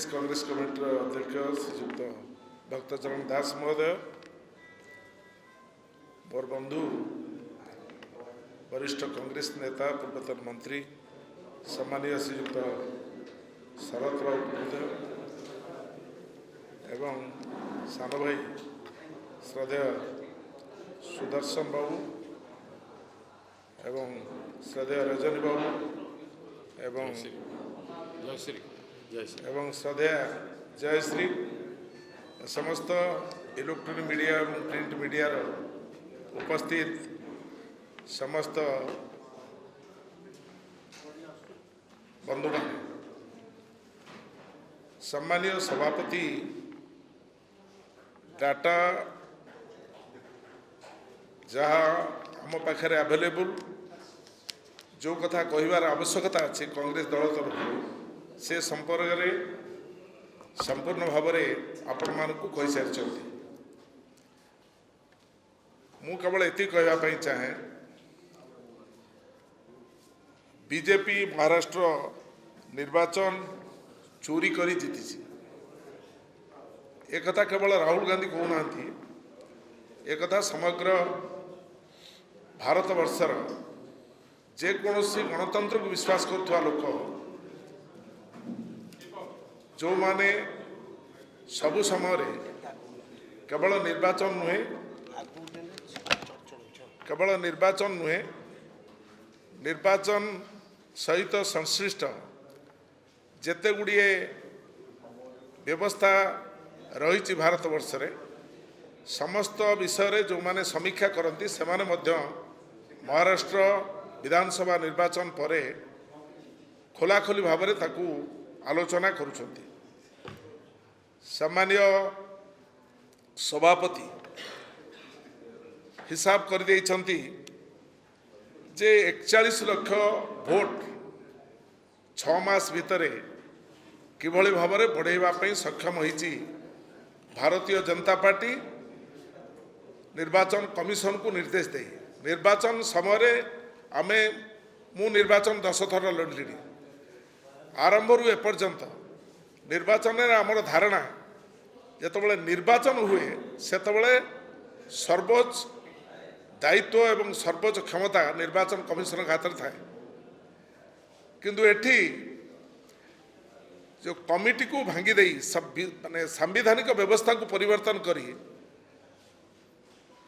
प्रदेश Congress committee अध्यक्ष श्रीयुक्त भक्तचरण दास महोदय, मोर बंधु वरिष्ठ कांग्रेस नेता पूर्वतन मंत्री सम्मानीय श्रीयुक्त शरद राउत महोदय एवं सान भाई श्रद्धेय सुदर्शन बाबू एवं श्रद्धेय रजनी बाबू एवं श्रद्धेय जयश्री समस्त इलेक्ट्रॉनिक मीडिया और प्रिंट मीडिया उपस्थित समस्त बंधुगण, सम्मानीय सभापति डाटा जहाँ आम पाखे अवेलेबल जो कथा कहबार आवश्यकता अच्छी कांग्रेस दल तरफ से संपर्क में संपूर्ण भाव में आपण मानक कही सारी मु केवल एति कहवाई चाहे बीजेपी महाराष्ट्र निर्वाचन चोरी करी जीति एक कथा केवल राहुल गांधी कहूना एक कथा समग्र भारत वर्षर जेकोसी गणतंत्र को विश्वास करुवा लोक जो माने सबु समय केवल निर्वाचन नुहे निर्वाचन सहित संश्लिष्ट जेते गुड़िए व्यवस्था रही भारत वर्ष रे समस्त विषय जो माने समीक्षा करती से माने मध्य महाराष्ट्र विधानसभा निर्वाचन पर खोलाखोली भाव में ताकू आलोचना करुछंती। सम्मानीय सभापति हिसाब कर देइछंती जे 41 लाख भोट 6 मास भितर किभली भाव में बढ़ाइबा पई सक्षम होईची भारतीय जनता पार्टी निर्वाचन कमिशन को निर्देश दे निर्वाचन समय आमे मु निर्वाचन 10 थर लड़ली आरंभ रु एपर्यंत निर्वाचन आमर धारणा जिते निर्वाचन हुए सेतबले सर्वोच्च दायित्व एवं सर्वोच्च क्षमता निर्वाचन कमिशन हाथ में थाए किंतु एठी जो कमिटी को भांगी दे माने सांविधानिक व्यवस्था को परिवर्तन करी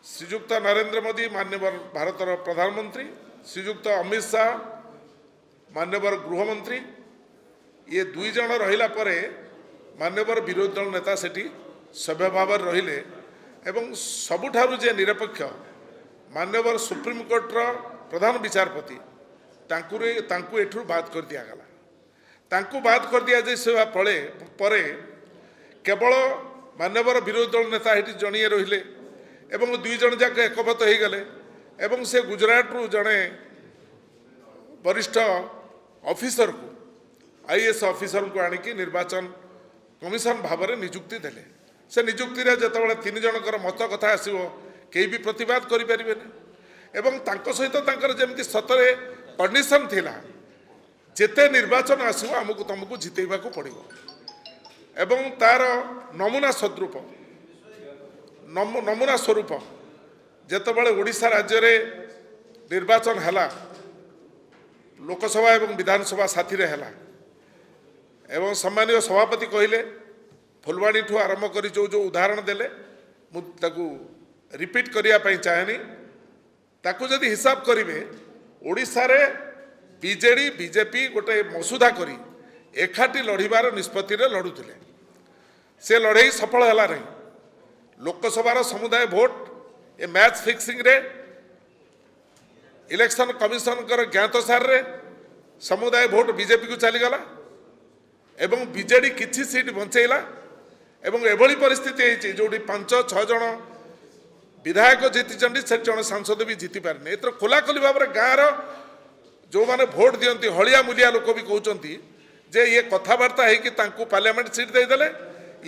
श्रीयुक्त नरेंद्र मोदी माननीय भारतर प्रधानमंत्री श्रीयुक्त अमित शाह माननीय गृहमंत्री ये दुई जन रहिला परे माननीय विरोधी दल नेता सेठी सभ्य भाव रहिले एवं सबुठारु जे निरपेक्ष माननीय सुप्रीम कोर्टर प्रधान विचारपति तांकु एठू बात कर दिया गला तांकु बात कर दिया जे परे केवल माननीय विरोधी दल नेता हेटी जणिए रहिले एवं दुई जन जाक एकमत हो गले एवं से गुजरात रु जड़े वरिष्ठ ऑफिसर को आईएएस ऑफिसर को आनिकी निर्वाचन कमिशन भाव में निजुक्ति देले से निजुक्ति रे जतबेले 3 जनकर मत कथा आसीबो केही भी प्रतिवाद करि परिबेने एवं तांको सहित तांकर जेमति सतरे कंडीशन थिला जेते निर्वाचन आसीबो हमकु तुमको जितेबा को पड़िबो एवं तार नमूना सद्रूप नमूना स्वरूप जेतबेले ओडिशा राज्य रे निर्वाचन हला लोकसभा एवं विधानसभा साथी रे हला एवं सम्मानीय सभापति कहले फुलवाणी ठू आरंभ कर जो जो उदाहरण देले मुझे रिपीट करने चाहेनी ताकू जदि हिसाब करेंगे ओडिशा रे बीजेडी बीजेपी गोटे मसुदा करी एकाठी लड़ार निष्पत्ति लड़ुले से लड़ाई सफल है नहीं लोकसभार समुदाय भोट ए मैच फिक्सिंग रे इलेक्शन कमिशन ज्ञातसार रे समुदाय भोट बीजेपी को चलीगला एवं बीजेडी किछि सीट बंचेला एवं एभली परिस्थिति है जो 5-6 जन विधायक जीति से जन सांसद भी जीति पारे एथर खोलाखोली भाव में गाँव जो माने भोट दियंती हलिया मुलिया लोक भी कहते जे ये कथबार्ता है पार्लियामेंट सीट देदेले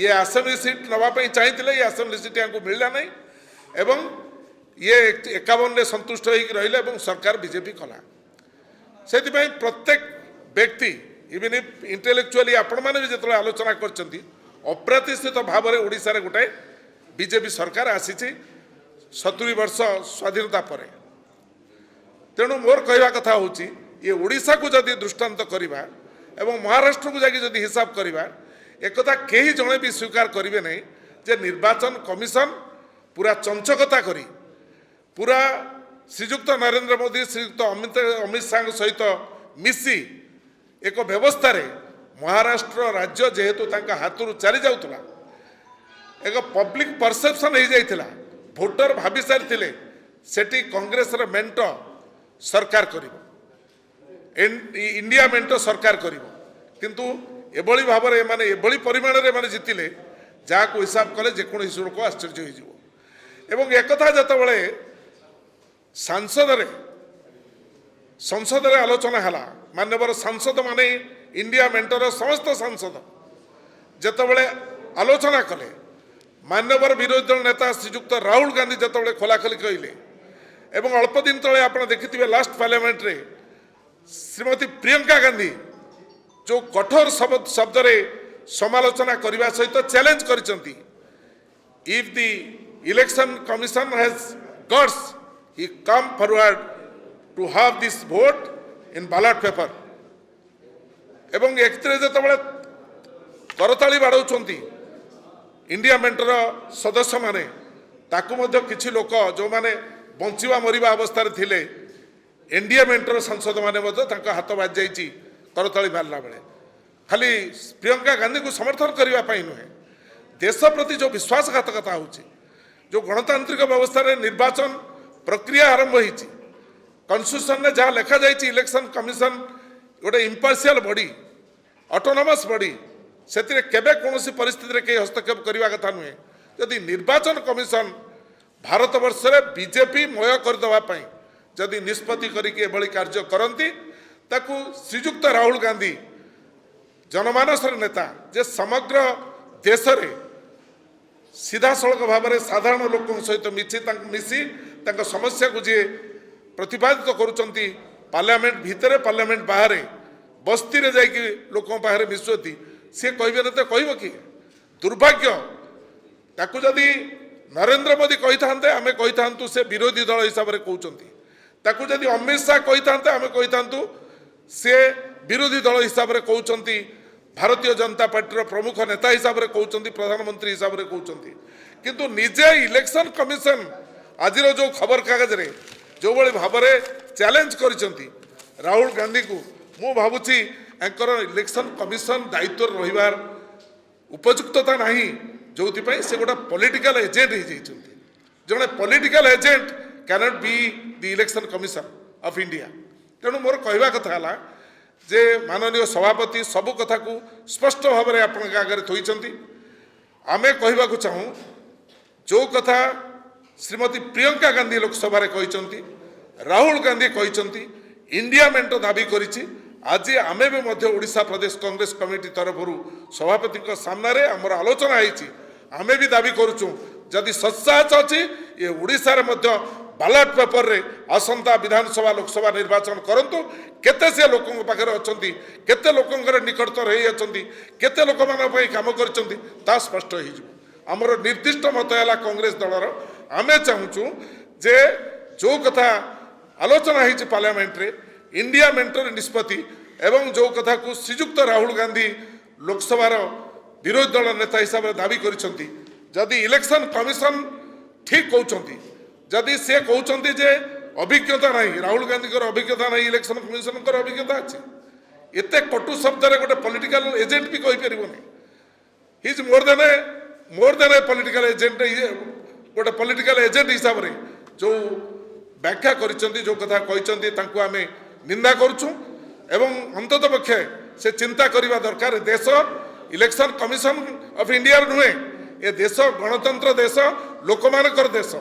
ये आसेम्बली सीट नापी चाहिए ये आसेम्बली सीट यहाँ मिलला नहीं एवं ये 51 संतुष्ट हो रही सरकार बीजेपी कला से प्रत्येक व्यक्ति इवन इफ इंटेलेक्चुअली आपण मैंने भी जो आलोचना करछंती अप्रतिष्ठित भाव में ओडिशा रे गोटे बीजेपी सरकार आसी 70 वर्ष स्वाधीनता पर तेणु मोर कहवा कथा होची ये ओडिशा को जदि दृष्टांत करवा एवं महाराष्ट्र को जाकि जदि हिसाब करवा एकथा कहीं जड़े भी स्वीकार करेंगे नहीं जे निर्वाचन कमिशन पूरा चंचकता करी पूरा श्रीजुक्त नरेंद्र मोदी श्रीजुक्त अमित शाह सहित मिसी एक व्यवस्था रे महाराष्ट्र राज्य जेहेतु हाथ चली जाऊला एक पब्लिक परसेप्शन हो जाइथिला भोटर भाभी सारी सेठी कांग्रेस रे मेंट सरकार करिवो इंडिया मेंट सरकार करिवो किंतु एभली भाव में माने एभली परिमाण रे माने जितिले जाको हिसाब कले जेकोसी लोक आश्चर्य हो एवं एक कथा जतबेले संसद रे आलोचना हला माननीय सांसद माने इंडिया मेंटर समस्त सांसद जतबेले आलोचना कले माननीय विरोधी दल नेता श्रीजुक्त राहुल गांधी जतबेले खोलाखोली कहले एवं अल्प दिन तले आप देखिथिबे लास्ट पार्लियामेंट रे श्रीमती प्रियंका गांधी जो कठोर शब्द रे समालोचना करने सहित चैलेंज करिसंती if the election commission has guts he come forward to have this vote in ballot paper एवं एकत्रे जतबेले करताली बाड़ौछंती इंडिया मेंटर सदस्य माने ताकू मध्य किछि लोक जो माने बंचिवा मरिबा अवस्था रे थिले एनडीए मेंटर सांसद माने मध्य तांका हाथ बाज जाइछि करताली मारला बेले खाली प्रियंका गांधी को समर्थन करने नुहे देश प्रति जो विश्वासघातकता होची जो गणतांत्रिक व्यवस्था रे निर्वाचन प्रक्रिया आरंभ होती कन्स्टिट्यूशन में जहाँ लिखा जाइए इलेक्शन कमिशन गोटे इम्पार्शियल बॉडी ऑटोनोमस बॉडी से केबे कौन परिस्थिति कहीं हस्तक्षेप करने कथा नुहे जदि निर्वाचन कमिशन भारत वर्ष रे बीजेपी मय करदेवाई जदि निष्पत्ति करके कार्य करती ताकू श्रीजुक्त राहुल गांधी जनमानस नेता जे समग्र देश रे सीधा सड़क भाव में साधारण लोक सहित मिसी समस्या को जी प्रतिपादित करुँच पार्लियामेंट भितर पार्लियामेंट बाहर बस्ती रे जाइए लोक पाखे मिशुती सी कहे न तो कह कि दुर्भाग्य ताकू जदि नरेंद्र मोदी कही था आम कही था से विरोधी दल हिसाब से कहते ताकू जदि अमित शाह कही था आम कही था सी विरोधी दल हिसाब से कहते भारतीय जनता पार्टी प्रमुख नेता हिसाब से कहते प्रधानमंत्री हिसाब से कहते किंतु निजे इलेक्शन कमिशन आज जो खबर कागज रे जो भाई भाव में चैलेंज कर राहुल गांधी को मु भावुची इलेक्शन कमिशन दायित्व रहिबार उपयुक्तता नहीं जो से गोटे पॉलिटिकल एजेंट हो जड़े political agent cannot be the election commission of India तेणु मोर कहवा कथा है जे माननीय सभापति सबु कथा को स्पष्ट भाव में आपण आगे थोड़ी आमे कहवा चाहूँ जो कथा श्रीमती प्रियंका गांधी लोकसभा कहते राहुल गांधी कहते इंडिया मेंट दाबी करिछि आज आमे भी मध्य ओडिशा प्रदेश कांग्रेस कमिटी तरफ सभापति सामने आमर आलोचना होती आमे भी दाबी करुचु जदि सत्साच अच्छी ये ओडिशा रे मध्य बैलेट पेपर रे आसंता विधानसभा लोकसभा निर्वाचन करंतु केते से लोकों पाखे अच्छी केते लोकंकर निकटतर हो अच्छी केते लोक मान काम कर स्पष्ट हो आमर निर्दिष्ट मत है कांग्रेस दलर आमे चाहूँ जे जो कथा आलोचना होती पार्लियामेंट रे इंडिया मेंटर निष्पत्ति एवं जो कथा को श्रीजुक्त राहुल गांधी लोकसभा विरोधी दल नेता हिसाब से दाबी करिसंती जदि इलेक्शन कमिशन ठीक कहते जदि से कहते जे अभिज्ञता नहीं राहुल गांधी अभिज्ञता नहीं इलेक्शन कमिशन अभिज्ञता अच्छी एत कटु शब्द गोटे पॉलिटिकल एजेंट भी कहीपर he is more than a political agent गोटे पॉलिटिकल एजेंट हिसाब से जो व्याख्या करिसंती जो कथा कहते आम निंदा करुचु एवं अंतत पक्षे से चिंता करने दरकार देश इलेक्शन कमिशन ऑफ इंडिया नुहे ये देश गणतंत्र देश लोक मानकर देश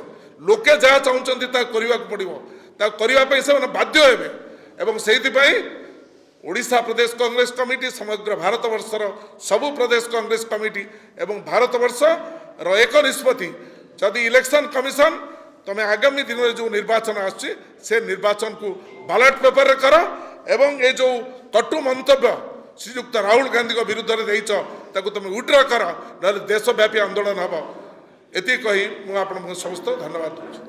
लोके जहाँ चाहते करने पड़ो से बाध्य एवं से ओडिशा प्रदेश कांग्रेस कमिटी समग्र भारत वर्षर सबु प्रदेश कांग्रेस कमिटी एवं भारत वर्ष एक निष्पत्ति जदि इलेक्शन कमिशन तमे आगामी दिन में जो निर्वाचन आसे निर्वाचन को बैलेट पेपर रे कर एवं ये जो कटु मंतव्य ଶ୍ରୀଯୁକ୍ତ ରାହୁଲ ଗାନ୍ଧୀଙ୍କ ବିରୁଦ୍ଧରେ ଦେଇଛ ତାକୁ ତୁମେ ୱିଡ୍ର କର, ନହେଲେ ଦେଶବ୍ୟାପୀ ଆନ୍ଦୋଳନ ହେବ। ଏତିକି କହି ମୁଁ ଆପଣଙ୍କୁ ସମସ୍ତ ଧନ୍ୟବାଦ ଦେଉଛି।